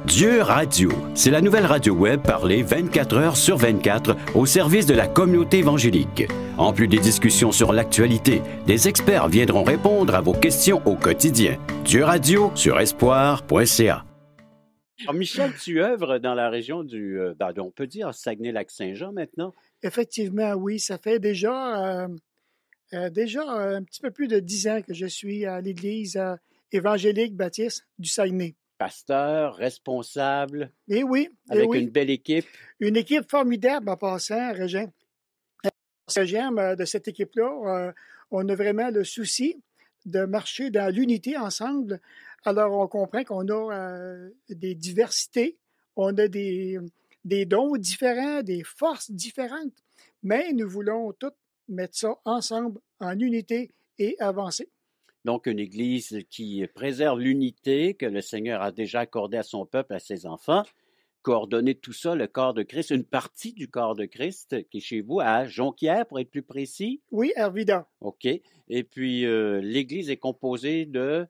Dieu Radio, c'est la nouvelle radio web parlée 24 heures sur 24 au service de la communauté évangélique. En plus des discussions sur l'actualité, des experts viendront répondre à vos questions au quotidien. Dieu Radio sur espoir.ca. Alors, Michel, tu œuvres dans la région on peut dire Saguenay-Lac-Saint-Jean maintenant? Effectivement, oui. Ça fait déjà un petit peu plus de 10 ans que je suis à l'Église évangélique baptiste du Saguenay. Pasteur, responsable, Et oui, avec une belle équipe. Une équipe formidable en passant, Régent. Ce que j'aime de cette équipe-là, on a vraiment le souci de marcher dans l'unité ensemble. Alors, on comprend qu'on a des diversités, on a des dons différents, des forces différentes, mais nous voulons tous mettre ça ensemble en unité et avancer. Donc, une Église qui préserve l'unité que le Seigneur a déjà accordée à son peuple, à ses enfants. Coordonner tout ça, le corps de Christ, une partie du corps de Christ qui est chez vous, à Jonquière, pour être plus précis. Oui, Arvida. OK. Et puis, l'Église est composée de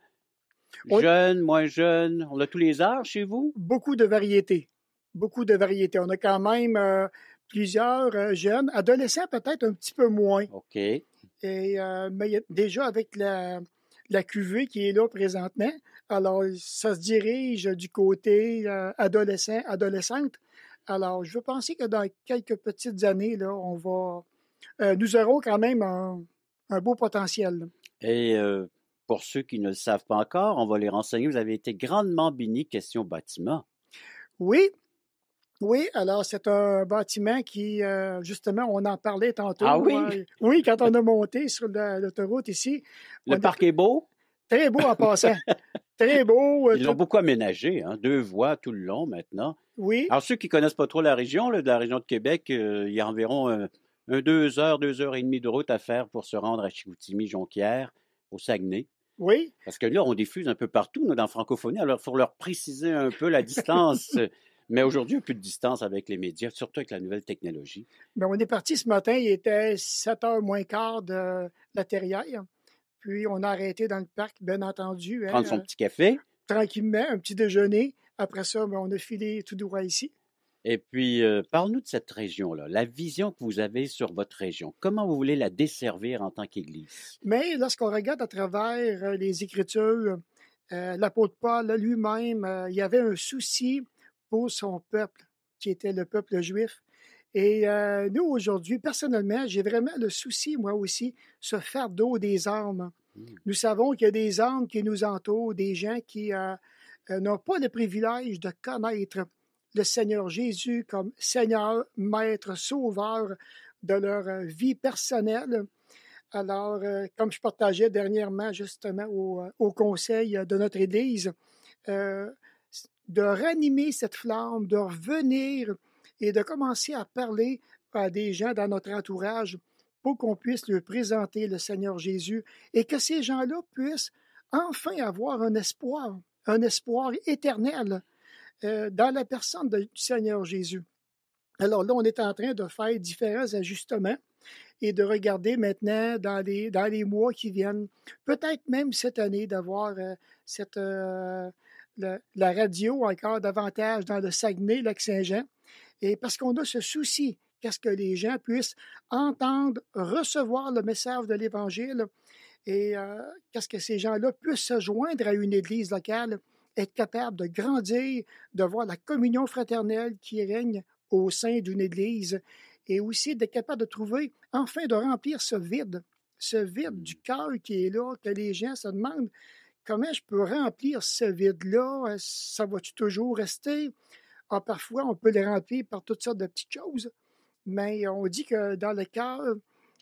jeunes, moins jeunes. On a tous les âges chez vous? Beaucoup de variétés. Beaucoup de variétés. On a quand même plusieurs jeunes, adolescents peut-être un petit peu moins. OK. Mais déjà avec la cuvée qui est là présentement, alors ça se dirige du côté adolescent, adolescente. Alors, je veux penser que dans quelques petites années, là, nous aurons quand même un beau potentiel. Et pour ceux qui ne le savent pas encore, on va les renseigner. Vous avez été grandement béni question bâtiment. Oui, alors c'est un bâtiment qui, justement, on en parlait tantôt. Ah oui? Oui, quand on a monté sur l'autoroute ici. Le parc est beau? Très beau en passant. Très beau. Ils l'ont beaucoup aménagé, hein? 2 voies tout le long maintenant. Oui. Alors, ceux qui ne connaissent pas trop la région, là, de la région de Québec, il y a environ 2 heures, 2 heures et demie de route à faire pour se rendre à Chicoutimi, Jonquière, au Saguenay. Oui. Parce que là, on diffuse un peu partout, nous, dans la francophonie. Alors, il faut leur préciser un peu la distance. Mais aujourd'hui, il n'y a plus de distance avec les médias, surtout avec la nouvelle technologie. Bien, on est parti ce matin, il était 7h moins quart de la Terrière. Puis, on a arrêté dans le parc, bien entendu. Prendre son petit café. Tranquillement, un petit déjeuner. Après ça, bien, on a filé tout droit ici. Et puis, parle-nous de cette région-là, la vision que vous avez sur votre région. Comment vous voulez la desservir en tant qu'Église? Mais lorsqu'on regarde à travers les Écritures, l'apôtre Paul lui-même, il y avait un souci pour son peuple, qui était le peuple juif. Et nous, aujourd'hui, personnellement, j'ai vraiment le souci, moi aussi, ce fardeau des âmes. Nous savons qu'il y a des âmes qui nous entourent, des gens qui n'ont pas le privilège de connaître le Seigneur Jésus comme Seigneur, Maître, Sauveur de leur vie personnelle. Alors, comme je partageais dernièrement justement au conseil de notre Église, de ranimer cette flamme, de revenir et de commencer à parler à des gens dans notre entourage pour qu'on puisse leur présenter le Seigneur Jésus et que ces gens-là puissent enfin avoir un espoir éternel dans la personne du Seigneur Jésus. Alors là, on est en train de faire différents ajustements et de regarder maintenant dans les mois qui viennent, peut-être même cette année, d'avoir la radio encore davantage dans le Saguenay, Lac-Saint-Jean, et parce qu'on a ce souci, qu'est-ce que les gens puissent entendre, recevoir le message de l'Évangile, et qu'est-ce que ces gens-là puissent se joindre à une église locale, être capable de grandir, de voir la communion fraternelle qui règne au sein d'une église, et aussi d'être capable de trouver, enfin, de remplir ce vide du cœur qui est là, que les gens se demandent comment je peux remplir ce vide-là, ça va-tu toujours rester? Ah, parfois, on peut le remplir par toutes sortes de petites choses, mais on dit que dans le cœur,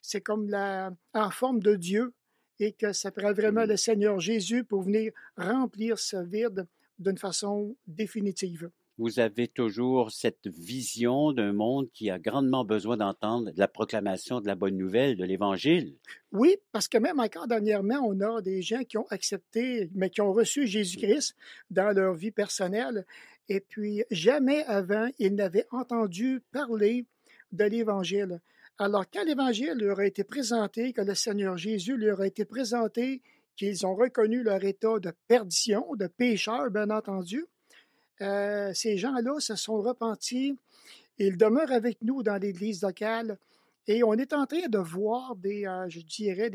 c'est comme en forme de Dieu et que ça prend vraiment le Seigneur Jésus pour venir remplir ce vide d'une façon définitive. Vous avez toujours cette vision d'un monde qui a grandement besoin d'entendre la proclamation de la bonne nouvelle, de l'Évangile. Oui, parce que même encore dernièrement, on a des gens qui ont accepté, mais qui ont reçu Jésus-Christ dans leur vie personnelle. Et puis, jamais avant, ils n'avaient entendu parler de l'Évangile. Alors, quand l'Évangile leur a été présenté, que le Seigneur Jésus leur a été présenté, qu'ils ont reconnu leur état de perdition, de pécheur, bien entendu, Ces gens-là se sont repentis. Ils demeurent avec nous dans l'Église locale et on est en train de voir je dirais,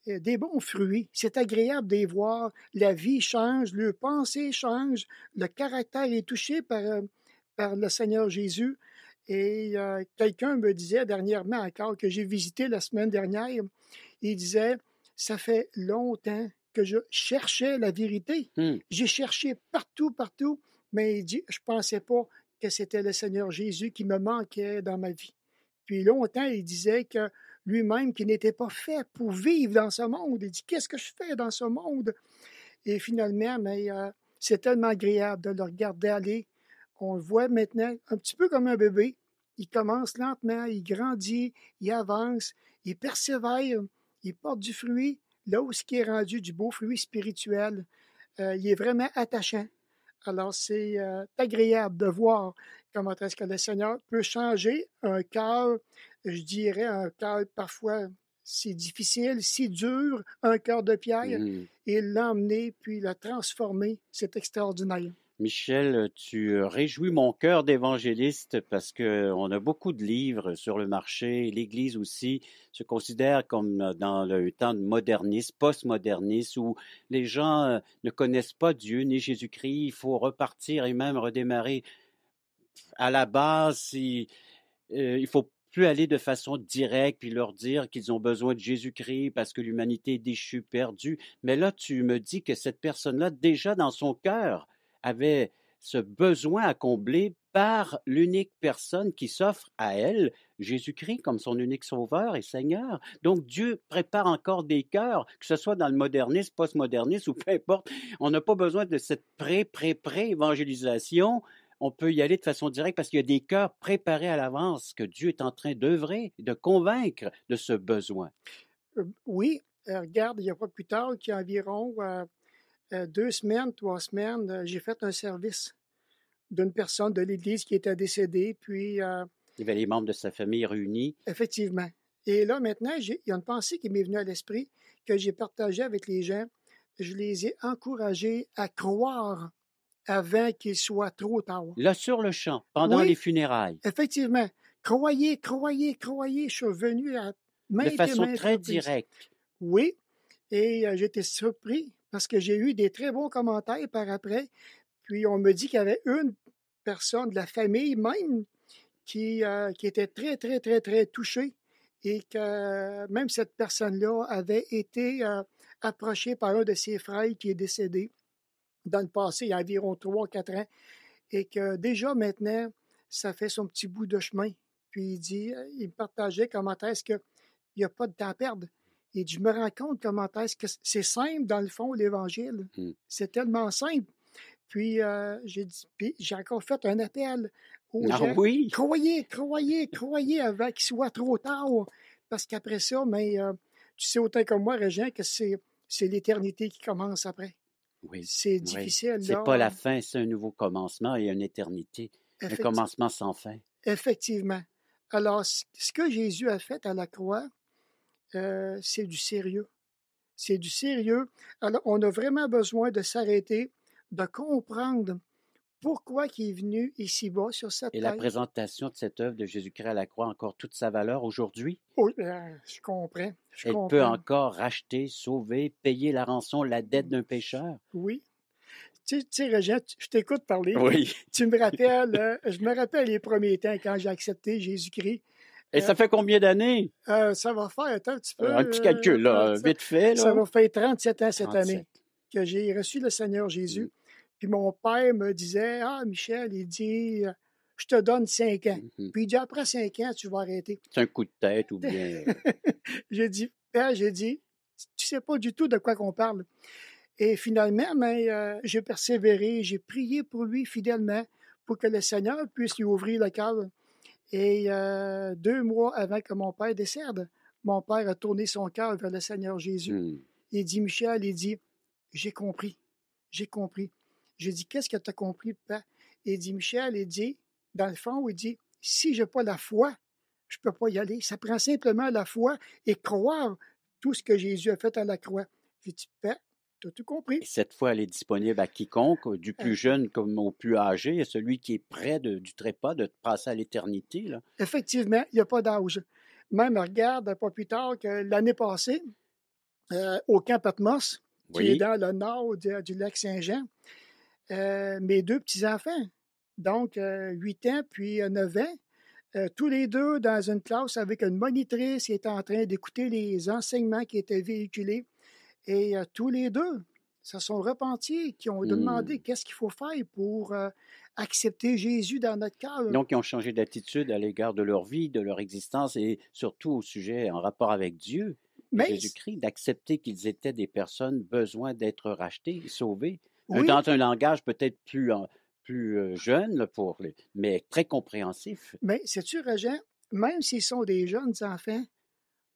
des bons fruits. C'est agréable de les voir. La vie change, le pensée change, le caractère est touché par le Seigneur Jésus. Et quelqu'un me disait dernièrement encore, que j'ai visité la semaine dernière, il disait, ça fait longtemps que je cherchais la vérité. J'ai cherché partout, partout, mais il dit, je ne pensais pas que c'était le Seigneur Jésus qui me manquait dans ma vie. Puis longtemps, il disait que lui-même, qui n'était pas fait pour vivre dans ce monde, il dit, qu'est-ce que je fais dans ce monde? Et finalement, c'est tellement agréable de le regarder aller. On le voit maintenant un petit peu comme un bébé. Il commence lentement, il grandit, il avance, il persévère, il porte du fruit. Là où ce qui est rendu du beau fruit spirituel, il est vraiment attachant. Alors, c'est agréable de voir comment est-ce que le Seigneur peut changer un cœur, je dirais un cœur parfois si difficile, si dur, un cœur de pierre, et l'emmener puis le transformer. C'est extraordinaire. Michel, tu réjouis mon cœur d'évangéliste parce qu'on a beaucoup de livres sur le marché. L'Église aussi se considère comme dans le temps de modernisme, postmoderniste, où les gens ne connaissent pas Dieu ni Jésus-Christ. Il faut repartir et même redémarrer à la base. Il faut plus aller de façon directe puis leur dire qu'ils ont besoin de Jésus-Christ parce que l'humanité est déchue, perdue. Mais là, tu me dis que cette personne-là, déjà dans son cœur, avait ce besoin à combler par l'unique personne qui s'offre à elle, Jésus-Christ, comme son unique sauveur et Seigneur. Donc Dieu prépare encore des cœurs, que ce soit dans le modernisme, postmodernisme ou peu importe. On n'a pas besoin de cette pré-évangélisation. On peut y aller de façon directe parce qu'il y a des cœurs préparés à l'avance que Dieu est en train d'œuvrer, de convaincre de ce besoin. Oui, regarde, il n'y a pas plus tard qu'il y a environ 2 semaines, 3 semaines, j'ai fait un service d'une personne de l'Église qui était décédée, puis... il y avait les membres de sa famille réunis. Effectivement. Et là, maintenant, il y a une pensée qui m'est venue à l'esprit, que j'ai partagée avec les gens. Je les ai encouragés à croire avant qu'il soit trop tard. Là, sur le champ, pendant les funérailles. Effectivement. Croyez, croyez, croyez. Je suis venu à de façon très directe. Oui. Et j'étais surpris parce que j'ai eu des très bons commentaires par après. Puis on me dit qu'il y avait une personne de la famille même qui était très, très, très, très touchée et que même cette personne-là avait été approchée par un de ses frères qui est décédé dans le passé, il y a environ 3-4 ans, et que déjà maintenant, ça fait son petit bout de chemin. Puis il me partageait comment est-ce qu'il n'y a pas de temps à perdre. Et je me rends compte comment est-ce que c'est simple, dans le fond, l'Évangile. C'est tellement simple. Puis j'ai encore fait un appel aux gens. Oui. Croyez, croyez, croyez avant qu'il soit trop tard. Parce qu'après ça, tu sais autant comme moi, Régent, que c'est l'éternité qui commence après. Oui. C'est difficile. Oui. C'est pas la fin, c'est un nouveau commencement et une éternité. Un commencement sans fin. Effectivement. Alors, ce que Jésus a fait à la croix, c'est du sérieux. C'est du sérieux. Alors, on a vraiment besoin de s'arrêter, de comprendre pourquoi il est venu ici-bas sur cette terre. Et la présentation de cette œuvre de Jésus-Christ à la croix a encore toute sa valeur aujourd'hui? Oui, je comprends. Elle peut encore racheter, sauver, payer la rançon, la dette d'un pécheur? Oui. Tu sais, Régent, je t'écoute parler. Oui. Tu me rappelles, je me rappelle les premiers temps quand j'ai accepté Jésus-Christ. Et ça fait combien d'années? Ça va faire, attends un petit peu. Un petit calcul, là, vite fait. Là. Ça va faire 37 ans cette année que j'ai reçu le Seigneur Jésus. Puis mon père me disait, Michel, il dit, je te donne 5 ans. Puis il dit, après 5 ans, tu vas arrêter. C'est un coup de tête ou bien... J'ai dit, Père, tu sais pas du tout de quoi qu'on parle. Et finalement, j'ai persévéré, j'ai prié pour lui fidèlement pour que le Seigneur puisse lui ouvrir le cœur. Et 2 mois avant que mon père décède, mon père a tourné son cœur vers le Seigneur Jésus. Il dit, Michel, il dit, j'ai compris. J'ai dit, qu'est-ce que tu as compris, papa? Il dit, Michel, il dit, dans le fond, il dit, si je n'ai pas la foi, je ne peux pas y aller. Ça prend simplement la foi et croire tout ce que Jésus a fait à la croix. J'ai dit, papa, Tu as tout compris. Et cette foi, elle est disponible à quiconque, du Euh, plus jeune comme au plus âgé, celui qui est près du trépas de passer à l'éternité, là. Effectivement, il n'y a pas d'âge. Même, regarde, pas plus tard que l'année passée, au camp Patmos, qui est Oui. dans le nord du lac Saint-Jean, mes deux petits-enfants, donc 8 ans puis 9 ans, tous les deux dans une classe avec une monitrice, ils étaient en train d'écouter les enseignements qui étaient véhiculés. Et tous les deux se sont repentis, qui ont demandé qu'est-ce qu'il faut faire pour accepter Jésus dans notre cœur. Donc, ils ont changé d'attitude à l'égard de leur vie, de leur existence et surtout au sujet en rapport avec Dieu et Mais Jésus-Christ, d'accepter qu'ils étaient des personnes besoin d'être rachetées, sauvées, oui, dans un langage peut-être plus jeune là, mais très compréhensif. mais sais-tu, Régent, même s'ils sont des jeunes enfants,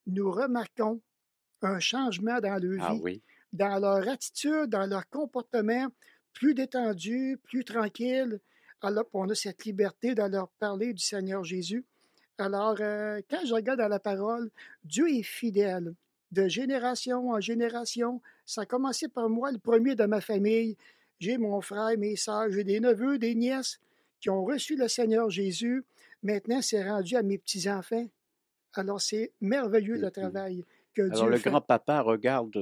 nous remarquons un changement dans leur Ah vie, oui. dans leur attitude, dans leur comportement, plus détendu, plus tranquille. Alors, on a cette liberté de leur parler du Seigneur Jésus. Alors, quand je regarde dans la parole, Dieu est fidèle de génération en génération. Ça a commencé par moi, le premier de ma famille. J'ai mon frère, mes sœurs, j'ai des neveux, des nièces qui ont reçu le Seigneur Jésus. Maintenant, c'est rendu à mes petits-enfants. Alors, c'est merveilleux le Mhm. travail que Alors, Dieu le fait. grand-papa regarde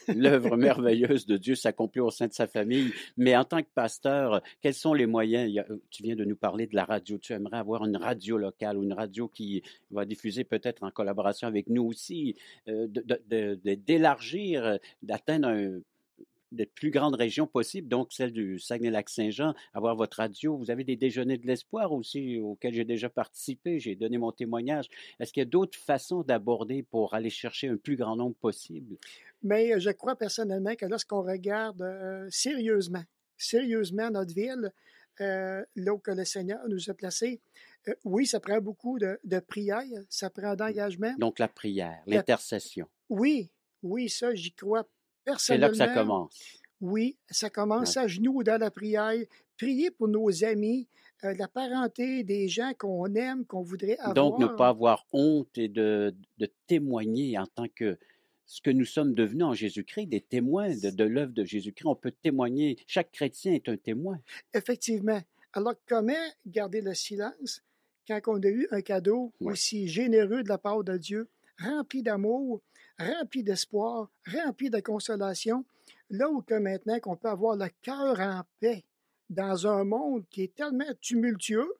l'œuvre merveilleuse de Dieu s'accomplir au sein de sa famille, mais en tant que pasteur, quels sont les moyens? Tu viens de nous parler de la radio. Tu aimerais avoir une radio locale ou une radio qui va diffuser peut-être en collaboration avec nous aussi, d'élargir, d'atteindre de plus grandes régions possibles, donc celle du Saguenay-Lac-Saint-Jean, avoir votre radio. Vous avez des déjeuners de l'espoir aussi auxquels j'ai déjà participé, j'ai donné mon témoignage. Est-ce qu'il y a d'autres façons d'aborder pour aller chercher un plus grand nombre possible? Mais je crois personnellement que lorsqu'on regarde sérieusement notre ville, là où que le Seigneur nous a placés, oui, ça prend beaucoup de prières, ça prend d'engagement. Donc la prière, La- l'intercession, oui, oui, ça, j'y crois c'est là que ça personnellement. commence. Oui, ça Ouais. commence à genoux dans la prière. Prier pour nos amis, la parenté, des gens qu'on aime, qu'on voudrait Donc ne avoir. pas avoir honte et de témoigner en tant que ce que nous sommes devenus en Jésus-Christ, des témoins de l'œuvre de Jésus-Christ. On peut témoigner. Chaque chrétien est un témoin. Effectivement. Alors, comment garder le silence quand on a eu un cadeau Ouais. aussi généreux de la part de Dieu, rempli d'amour, rempli d'espoir, rempli de consolation, là où que maintenant qu'on peut avoir le cœur en paix dans un monde qui est tellement tumultueux,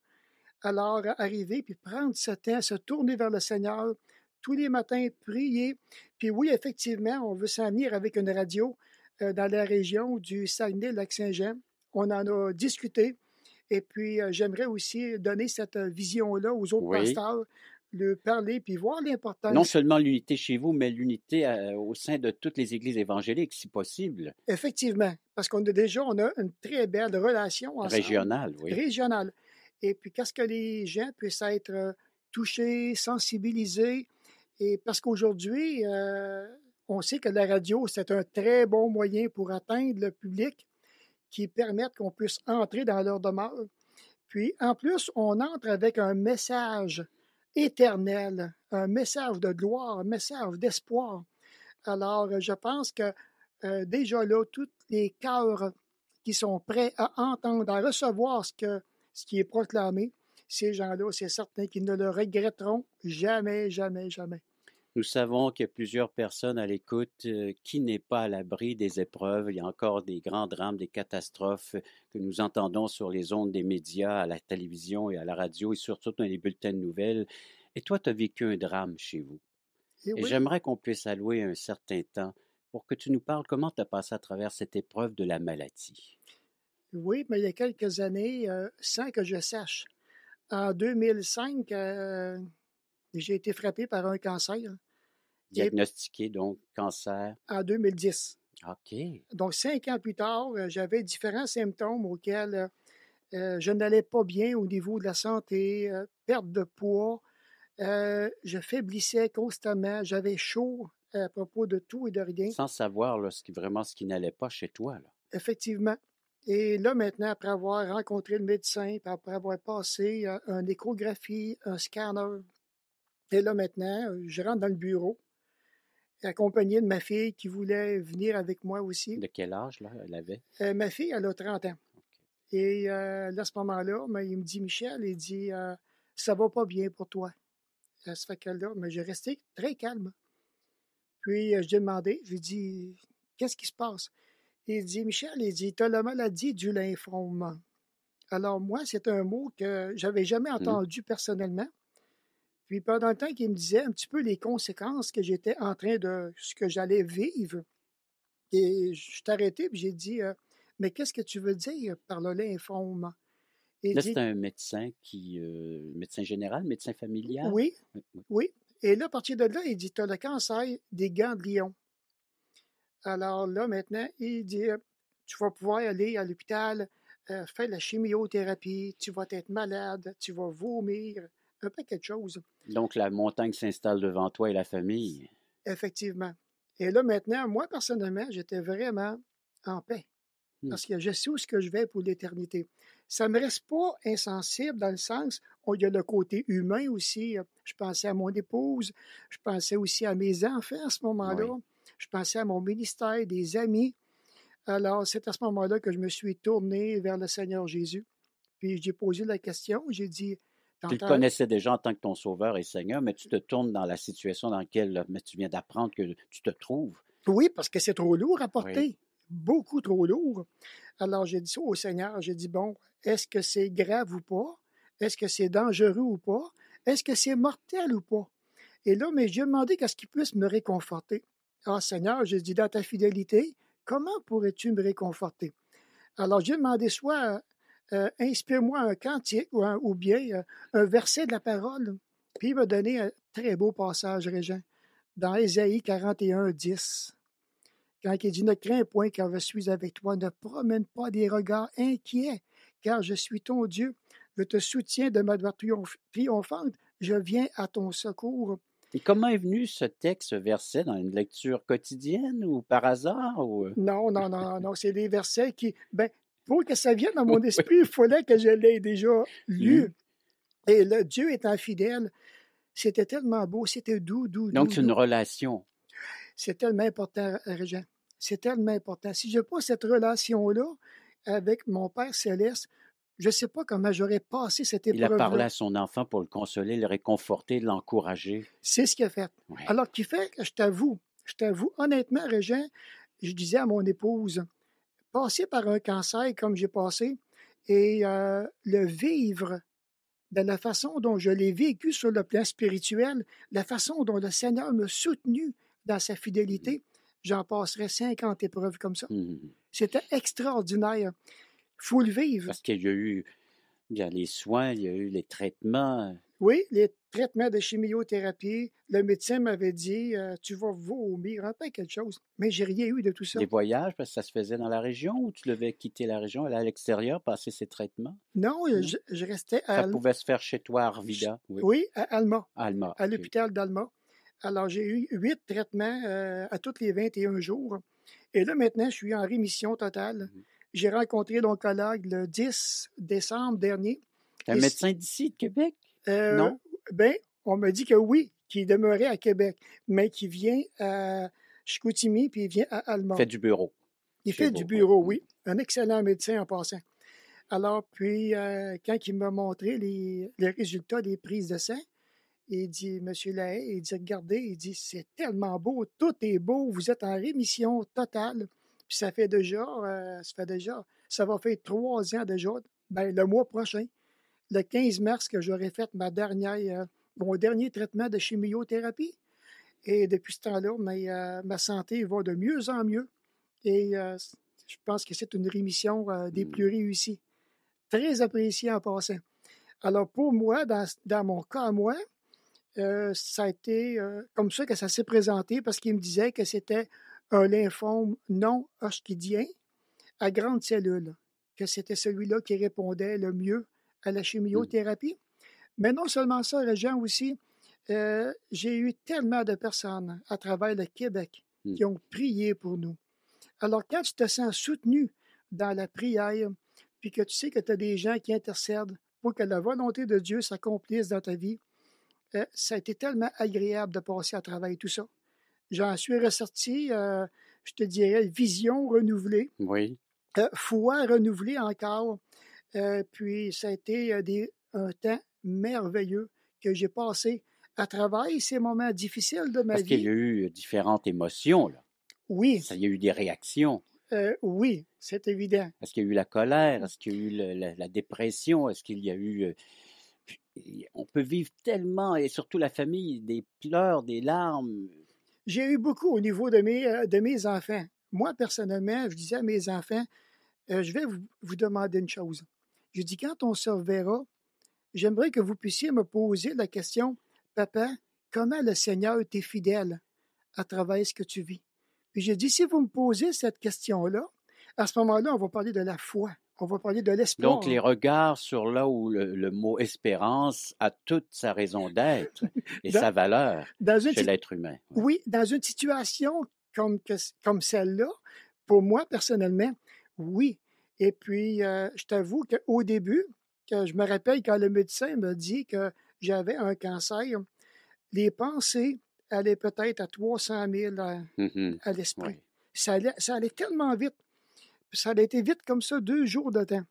alors arriver puis prendre ce temps, se tourner vers le Seigneur, tous les matins prier. Puis oui, effectivement, on veut s'en venir avec une radio dans la région du Saguenay-Lac-Saint-Jean. On en a discuté. Et puis, j'aimerais aussi donner cette vision-là aux autres Oui. pasteurs, leur parler, puis voir Non l'importance. seulement l'unité chez vous, mais l'unité au sein de toutes les églises évangéliques, si possible. Effectivement, parce qu'on a déjà on a une très belle relation ensemble, Régionale, oui. régionale. Et puis, qu'est-ce que les gens puissent être touchés, sensibilisés. Et parce qu'aujourd'hui, on sait que la radio, c'est un très bon moyen pour atteindre le public qui permettent qu'on puisse entrer dans leur demeure. Puis, en plus, on entre avec un message éternel, un message de gloire, un message d'espoir. Alors, je pense que déjà là, tous les cœurs qui sont prêts à entendre, à recevoir ce qui est proclamé, ces gens-là, c'est certain qu'ils ne le regretteront jamais, jamais, jamais. Nous savons qu'il y a plusieurs personnes à l'écoute qui n'est pas à l'abri des épreuves. Il y a encore des grands drames, des catastrophes que nous entendons sur les ondes des médias, à la télévision et à la radio et surtout dans les bulletins de nouvelles. Et toi, tu as vécu un drame chez vous. Et Et oui, j'aimerais qu'on puisse allouer un certain temps pour que tu nous parles comment tu as passé à travers cette épreuve de la maladie. oui, mais il y a quelques années, sans que je sache, en 2005, j'ai été frappé par un cancer. Et Diagnostiqué, donc, cancer. en 2010. OK. Donc, 5 ans plus tard, j'avais différents symptômes auxquels je n'allais pas bien au niveau de la santé, perte de poids, je faiblissais constamment, j'avais chaud à propos de tout et de rien, Sans savoir là, vraiment ce qui n'allait pas chez toi. Là. effectivement. Et là, maintenant, après avoir rencontré le médecin, puis après avoir passé une échographie, un scanner, et là, maintenant, je rentre dans le bureau accompagné de ma fille qui voulait venir avec moi aussi. De quel âge, là, elle avait? Ma fille, elle a 30 ans. Et là, à ce moment-là, il me dit, Michel, il dit, ça va pas bien pour toi. Ça fait que là, mais j'ai resté très calme. Puis, je lui ai demandé, je lui ai dit, qu'est-ce qui se passe? Il dit, Michel, il dit, tu as la maladie du lymphome. Alors, moi, c'est un mot que j'avais jamais entendu personnellement. Puis, pendant le temps qu'il me disait un petit peu les conséquences que j'étais en train de, ce que j'allais vivre, et je suis arrêté, puis j'ai dit, mais qu'est-ce que tu veux dire par le lymphome? Il Là, dit, c'est un médecin médecin général, médecin familial? oui, Oui. oui. Et là, à partir de là, il dit, tu as le cancer des ganglions. Alors là, maintenant, il dit, tu vas pouvoir aller à l'hôpital, faire la chimiothérapie, tu vas être malade, tu vas vomir, un paquet de choses, Donc, la montagne s'installe devant toi et la famille. effectivement. Et là, maintenant, moi, personnellement, j'étais vraiment en paix parce que je sais où ce que je vais pour l'éternité. Ça ne me reste pas insensible dans le sens où il y a le côté humain aussi. Je pensais à mon épouse, je pensais aussi à mes enfants à ce moment-là, Oui. je pensais à mon ministère, des amis. Alors, c'est à ce moment-là que je me suis tourné vers le Seigneur Jésus. Puis j'ai posé la question, j'ai dit, Tu le t'entends? connaissais déjà en tant que ton sauveur et Seigneur, mais tu te tournes dans la situation dans laquelle tu viens d'apprendre que tu te trouves. Oui, parce que c'est trop lourd à Oui. porter, beaucoup trop lourd. Alors j'ai dit ça au Seigneur, j'ai dit, bon, est-ce que c'est grave ou pas? Est-ce que c'est dangereux ou pas? Est-ce que c'est mortel ou pas? Et là, mais j'ai demandé qu'est-ce qu'il puisse me réconforter. Ah Seigneur, j'ai dit, dans ta fidélité, comment pourrais-tu me réconforter? Alors j'ai demandé soit inspire-moi un cantique ou bien un verset de la parole. Puis il m'a donné un très beau passage, Régent, dans Ésaïe 41, 10. Quand il dit, ne crains point car je suis avec toi, ne promène pas des regards inquiets, car je suis ton Dieu. Je te soutiens de ma droite triomphante, je viens à ton secours. Et comment est venu ce texte, ce verset, dans une lecture quotidienne ou par hasard? Non, non, non, non, c'est des versets qui, pour que ça vienne dans mon esprit, il fallait que je l'aie déjà lu. Et le Dieu étant fidèle, c'était tellement beau, c'était doux, doux, Donc, doux, c'est une doux. relation. C'est tellement important, Régent. C'est tellement important. Si je n'ai pas cette relation-là avec mon Père Céleste, je ne sais pas comment j'aurais passé cette Il a parlé épreuve-là. à son enfant pour le consoler, le réconforter, l'encourager. C'est ce qu'il a fait. Ouais. Alors, qui fait que je t'avoue, honnêtement, Régent, je disais à mon épouse, passer par un cancer comme j'ai passé et le vivre de la façon dont je l'ai vécu sur le plan spirituel, la façon dont le Seigneur m'a soutenu dans sa fidélité, j'en passerais 50 épreuves comme ça. C'était extraordinaire. Il faut le vivre. Parce qu'il y a eu les soins, il y a eu les traitements. Oui, les traitements de chimiothérapie, le médecin m'avait dit tu vas vomir, un paquet de choses. Mais j'ai rien eu de tout ça. Les voyages, parce que ça se faisait dans la région ou tu devais quitter la région, aller à l'extérieur, passer ces traitements? Non, je restais à Ça pouvait se faire chez toi à Arvida? Oui, à Alma, Alma. à l'hôpital d'Alma. Alors, j'ai eu 8 traitements à tous les 21 jours. Et là, maintenant, je suis en rémission totale. J'ai rencontré l'oncologue le 10 décembre dernier. Un médecin d'ici, de Québec? Non? On m'a dit que oui, qu'il demeurait à Québec, mais qu'il vient à Chicoutimi puis il vient à Alma. Il fait du bureau. Il fait du bureau, oui. Un excellent médecin en passant. Alors, puis, quand il m'a montré les résultats des prises de sang, il dit, Monsieur Lahaye, il dit, regardez, il dit, c'est tellement beau, tout est beau, vous êtes en rémission totale. Puis ça va faire 3 ans déjà, le mois prochain, le 15 mars, que j'aurai fait mon dernier traitement de chimiothérapie. Et depuis ce temps-là, ma santé va de mieux en mieux. Et je pense que c'est une rémission des plus réussies. Très appréciée en passant. Alors, pour moi, dans mon cas à moi, ça a été comme ça que ça s'est présenté parce qu'il me disait que c'était un lymphome non hodgkinien à grande cellule, que c'était celui-là qui répondait le mieux à la chimiothérapie. Mais non seulement ça, les gens aussi, j'ai eu tellement de personnes à travers le Québec qui ont prié pour nous. Alors, quand tu te sens soutenu dans la prière, puis que tu sais que tu as des gens qui intercèdent pour que la volonté de Dieu s'accomplisse dans ta vie, ça a été tellement agréable de passer à travers tout ça. j'en suis ressorti, je te dirais, vision renouvelée, Oui. foi renouvelée encore. Puis ça a été un temps merveilleux que j'ai passé à travers ces moments difficiles de ma Parce qu'il y vie. a eu différentes émotions, là. Oui, Il y a eu des réactions. oui, c'est évident. Est-ce qu'il y a eu la colère? Est-ce qu'il y a eu la dépression? Est-ce qu'il y a eu... on peut vivre tellement, et surtout la famille, des pleurs, des larmes. J'ai eu beaucoup au niveau de mes enfants. Moi, personnellement, je disais à mes enfants, je vais vous demander une chose. Je dis, quand on se reverra, j'aimerais que vous puissiez me poser la question, Papa, comment le Seigneur t'est fidèle à travers ce que tu vis? Puis j'ai dit, si vous me posez cette question-là, à ce moment-là, on va parler de la foi, on va parler de l'espoir. Donc, les regards sur là où le mot espérance a toute sa raison d'être et Dans- sa valeur dans une chez si- l'être humain. Ouais. Oui, dans une situation comme celle-là, pour moi, personnellement, oui. Et puis, je t'avoue qu'au début, que je me rappelle quand le médecin m'a dit que j'avais un cancer, les pensées allaient peut-être à 300 000 Mhm. à l'esprit. Oui. Ça allait tellement vite. Ça allait été vite comme ça, 2 jours de temps.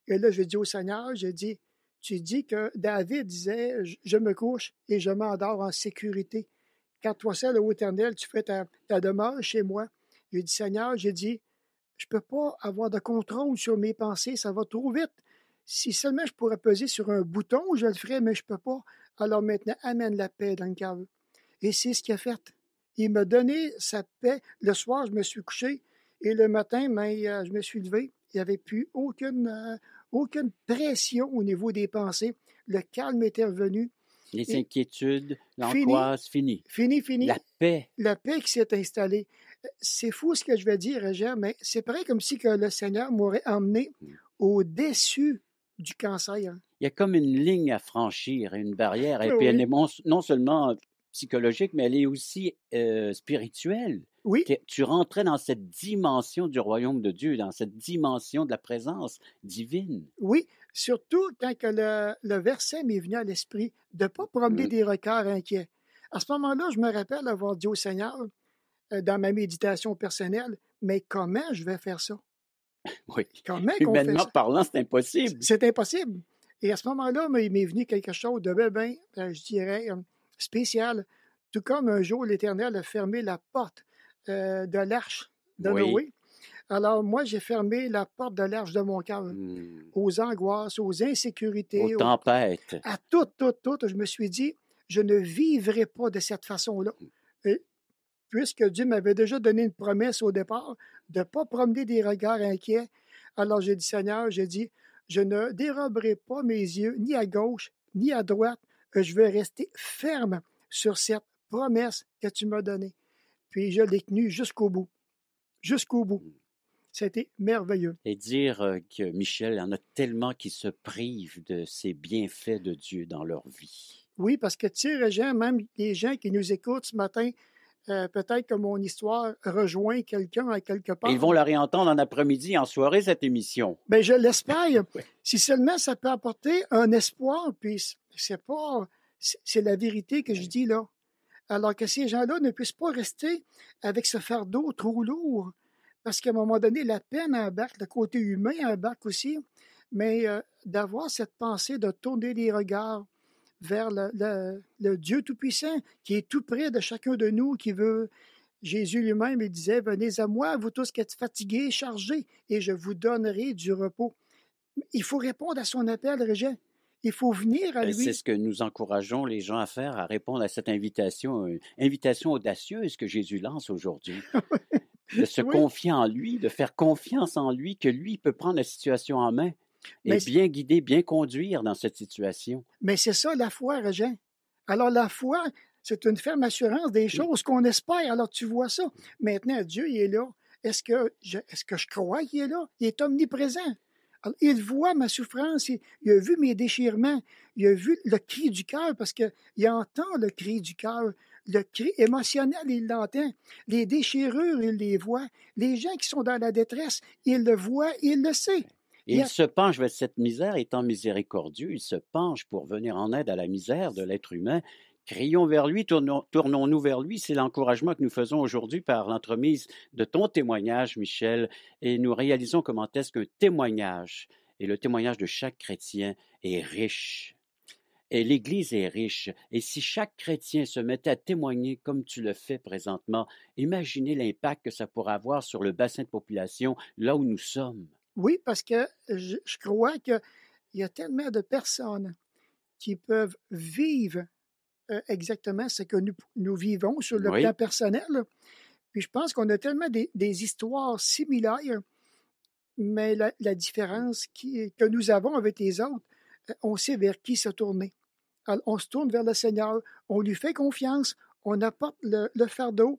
Et là, je dis au Seigneur, je dis, tu dis que David disait, je me couche et je m'endors en sécurité. Quand toi seul, ô Éternel, tu fais ta demeure chez moi. J'ai dit, Seigneur, j'ai dit, je ne peux pas avoir de contrôle sur mes pensées, ça va trop vite. Si seulement je pourrais peser sur un bouton, je le ferais, mais je ne peux pas. Alors maintenant, amène la paix dans le cœur. Et c'est ce qu'il a fait. Il m'a donné sa paix. Le soir, je me suis couché et le matin, je me suis levé. Il n'y avait plus aucune pression au niveau des pensées. Le calme était revenu. Les Et inquiétudes, l'angoisse, fini. Fini. La paix. La paix qui s'est installée. C'est fou ce que je vais dire, Roger, mais c'est pareil comme si que le Seigneur m'aurait emmené au-dessus du cancer. Il y a comme une ligne à franchir, une barrière, et puis Oui. elle est non seulement psychologique, mais elle est aussi spirituelle. Oui, Tu rentrais dans cette dimension du royaume de Dieu, dans cette dimension de la présence divine. oui. Surtout quand que le verset m'est venu à l'esprit de ne pas promener des regards inquiets. À ce moment-là, je me rappelle avoir dit au Seigneur, dans ma méditation personnelle, mais comment je vais faire ça? Oui. Comment qu'on fait Humainement ça? parlant, c'est impossible. C'est impossible. Et à ce moment-là, il m'est venu quelque chose de bien, je dirais, spécial. Tout comme un jour, l'Éternel a fermé la porte de l'arche de Oui. Noé. Alors moi, j'ai fermé la porte de l'arche de mon cœur aux angoisses, aux insécurités, Aux tempêtes. à tout. Je me suis dit, je ne vivrai pas de cette façon-là. Et puisque Dieu m'avait déjà donné une promesse au départ de ne pas promener des regards inquiets, alors j'ai dit, Seigneur, j'ai dit, je ne déroberai pas mes yeux ni à gauche ni à droite. Je vais rester ferme sur cette promesse que tu m'as donnée. Puis je l'ai tenue jusqu'au bout. Jusqu'au bout. C'était merveilleux. Et dire que Michel, il y en a tellement qui se privent de ces bienfaits de Dieu dans leur vie. Oui, parce que tu sais, Régent, même les gens qui nous écoutent ce matin, peut-être que mon histoire rejoint quelqu'un à quelque part. Et ils vont la réentendre en après-midi, en soirée, cette émission. Bien, je l'espère. Oui. Si seulement ça peut apporter un espoir, puis c'est la vérité que je dis là. Alors que ces gens-là ne puissent pas rester avec ce fardeau trop lourd, parce qu'à un moment donné, la peine embarque, le côté humain embarque aussi, mais d'avoir cette pensée de tourner les regards vers le Dieu Tout-Puissant, qui est tout près de chacun de nous, qui veut... Jésus lui-même, il disait, venez à moi, vous tous qui êtes fatigués, chargés, et je vous donnerai du repos. Il faut répondre à son appel, Régent. Il faut venir à lui. C'est ce que nous encourageons les gens à faire, à répondre à cette invitation, invitation audacieuse que Jésus lance aujourd'hui. De se confier en lui, de faire confiance en lui, que lui peut prendre la situation en main et bien guider, bien conduire dans cette situation. Mais c'est ça la foi, Régent. Alors la foi, c'est une ferme assurance des choses qu'on espère. Alors tu vois ça. Maintenant, Dieu, il est là. Est-ce que je crois qu'il est là? Il est omniprésent. Alors, il voit ma souffrance, il a vu mes déchirements, il a vu le cri du cœur, parce qu'il entend le cri du cœur, le cri émotionnel, il l'entend. Les déchirures, il les voit. Les gens qui sont dans la détresse, il le voit, il le sait. Et il se penche vers cette misère, étant miséricordieux, il se penche pour venir en aide à la misère de l'être humain Crions vers lui, tournons-nous vers lui. C'est l'encouragement que nous faisons aujourd'hui par l'entremise de ton témoignage, Michel, et nous réalisons comment est-ce qu'un témoignage, et le témoignage de chaque chrétien, est riche. Et l'Église est riche. Et si chaque chrétien se mettait à témoigner comme tu le fais présentement, imaginez l'impact que ça pourrait avoir sur le bassin de population là où nous sommes. Oui, parce que je crois qu'il y a tellement de personnes qui peuvent vivre exactement ce que nous vivons sur le plan Oui, personnel. Puis je pense qu'on a tellement des histoires similaires, mais la différence que nous avons avec les autres, on sait vers qui se tourner. Alors, on se tourne vers le Seigneur, on lui fait confiance, on apporte le fardeau.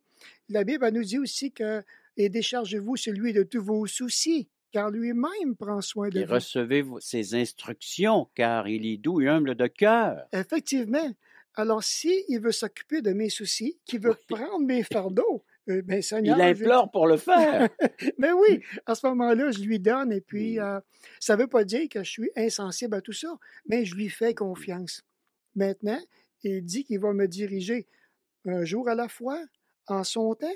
La Bible elle nous dit aussi que et déchargez-vous sur lui de tous vos soucis, car lui-même prend soin de et vous. recevez ses instructions, car il est doux et humble de cœur. Effectivement. Alors, s'il veut s'occuper de mes soucis, qu'il veut Oui. prendre mes fardeaux, ben Il Seigneur, implore pour le faire. ben oui, à ce moment-là, je lui donne et puis Mm. ça ne veut pas dire que je suis insensible à tout ça, mais je lui fais confiance. Maintenant, il dit qu'il va me diriger un jour à la fois, en son temps,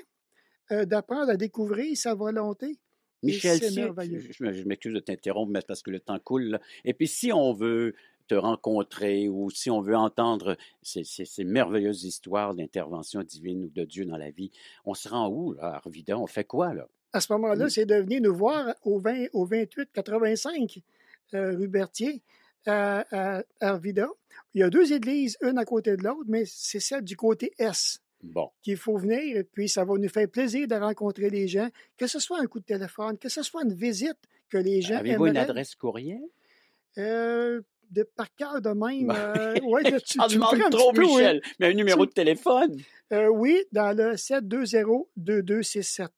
d'apprendre à découvrir sa volonté. Et Michel, c'est si, merveilleux. je m'excuse de t'interrompre, mais parce que le temps coule, là. Et puis, si on veut te rencontrer ou si on veut entendre ces merveilleuses histoires d'intervention divine ou de Dieu dans la vie, on se rend où, là, à Arvida? On fait quoi, là? À ce moment-là, c'est de venir nous voir au 28-85 rue Berthier à Arvida. Il y a deux églises, une à côté de l'autre, mais c'est celle du côté Est Bon. qu'il faut venir. Et puis, ça va nous faire plaisir de rencontrer les gens, que ce soit un coup de téléphone, que ce soit une visite que les gens Avez-vous une aimeraient. adresse courriel? Par cœur de même, Bon. ouais, tu J'en me prends demande un trop, petit peu, oui. Michel. Mais un numéro de téléphone. Oui, dans le 720-2267.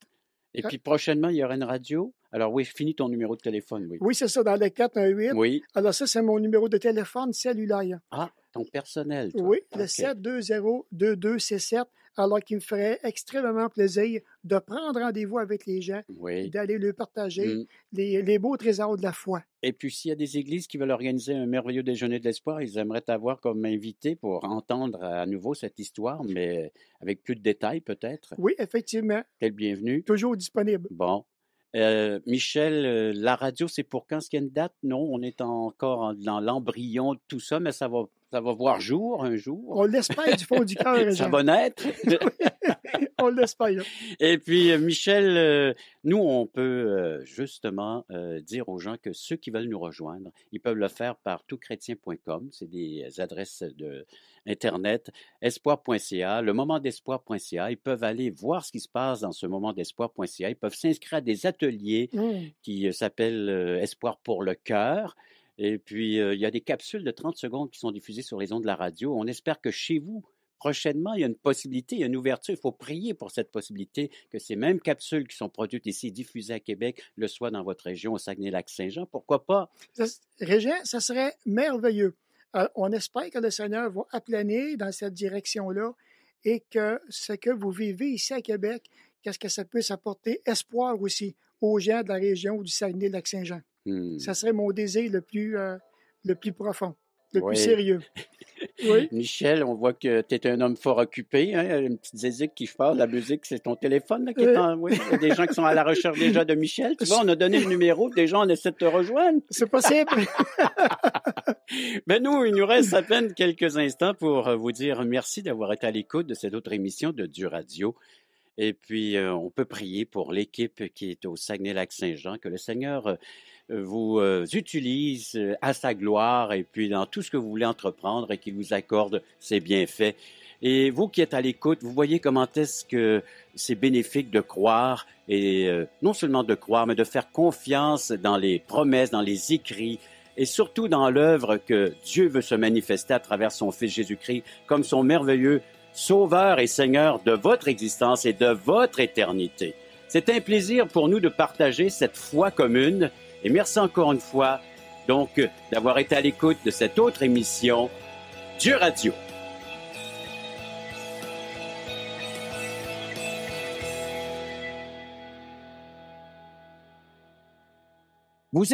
Et puis, prochainement, il y aura une radio. Alors, oui, finis ton numéro de téléphone, oui. Oui, c'est ça, dans le 418. Oui. Alors ça, c'est mon numéro de téléphone cellulaire. Ah, ton personnel, toi. Oui, le OK. 720-2267. Alors qu'il me ferait extrêmement plaisir de prendre rendez-vous avec les gens, Oui. d'aller leur partager Mm. les beaux trésors de la foi. Et puis, s'il y a des églises qui veulent organiser un merveilleux déjeuner de l'espoir, ils aimeraient t'avoir comme invité pour entendre à nouveau cette histoire, mais avec plus de détails peut-être. Oui, effectivement, T'es le bienvenu. toujours disponible. Bon. Michel, la radio, c'est pour quand? Est-ce qu'il y a une date? Non, on est encore dans l'embryon de tout ça, mais ça va voir jour un jour. On l'espère du fond du cœur, Ça Jean. va naître. On l'espère. Et puis, Michel, nous, on peut justement dire aux gens que ceux qui veulent nous rejoindre, ils peuvent le faire par toutchrétien.com. C'est des adresses Internet, espoir.ca, le momentdespoir.ca. Ils peuvent aller voir ce qui se passe dans ce momentdespoir.ca. Ils peuvent s'inscrire à des ateliers qui s'appellent Espoir pour le cœur. Et puis, il y a des capsules de 30 secondes qui sont diffusées sur les ondes de la radio. On espère que chez vous, prochainement, il y a une possibilité, il y a une ouverture. Il faut prier pour cette possibilité que ces mêmes capsules qui sont produites ici, diffusées à Québec, le soient dans votre région, au Saguenay-Lac-Saint-Jean. Pourquoi pas? Régent, ça serait merveilleux. On espère que le Seigneur va aplanir dans cette direction-là et que ce que vous vivez ici à Québec, qu'est-ce que ça puisse apporter espoir aussi aux gens de la région du Saguenay-Lac-Saint-Jean. Ça serait mon désir le plus profond, le plus sérieux. Oui. Michel, on voit que tu es un homme fort occupé. Hein? Une petite zézique qui parle. La musique, c'est ton téléphone là, qui est en... Oui, il y a des gens qui sont à la recherche déjà de Michel. Tu vois, on a donné le numéro. Déjà, on essaie de te rejoindre. C'est possible. Mais nous, il nous reste à peine quelques instants pour vous dire merci d'avoir été à l'écoute de cette autre émission de Dieu Radio. Et puis, on peut prier pour l'équipe qui est au Saguenay-Lac-Saint-Jean, que le Seigneur vous utilise à sa gloire et puis dans tout ce que vous voulez entreprendre et qu'il vous accorde ses bienfaits. Et vous qui êtes à l'écoute, vous voyez comment est-ce que c'est bénéfique de croire et non seulement de croire, mais de faire confiance dans les promesses, dans les écrits et surtout dans l'œuvre que Dieu veut se manifester à travers son Fils Jésus-Christ comme son merveilleux Sauveur et Seigneur de votre existence et de votre éternité. C'est un plaisir pour nous de partager cette foi commune et merci encore une fois donc d'avoir été à l'écoute de cette autre émission Dieu Radio. Vous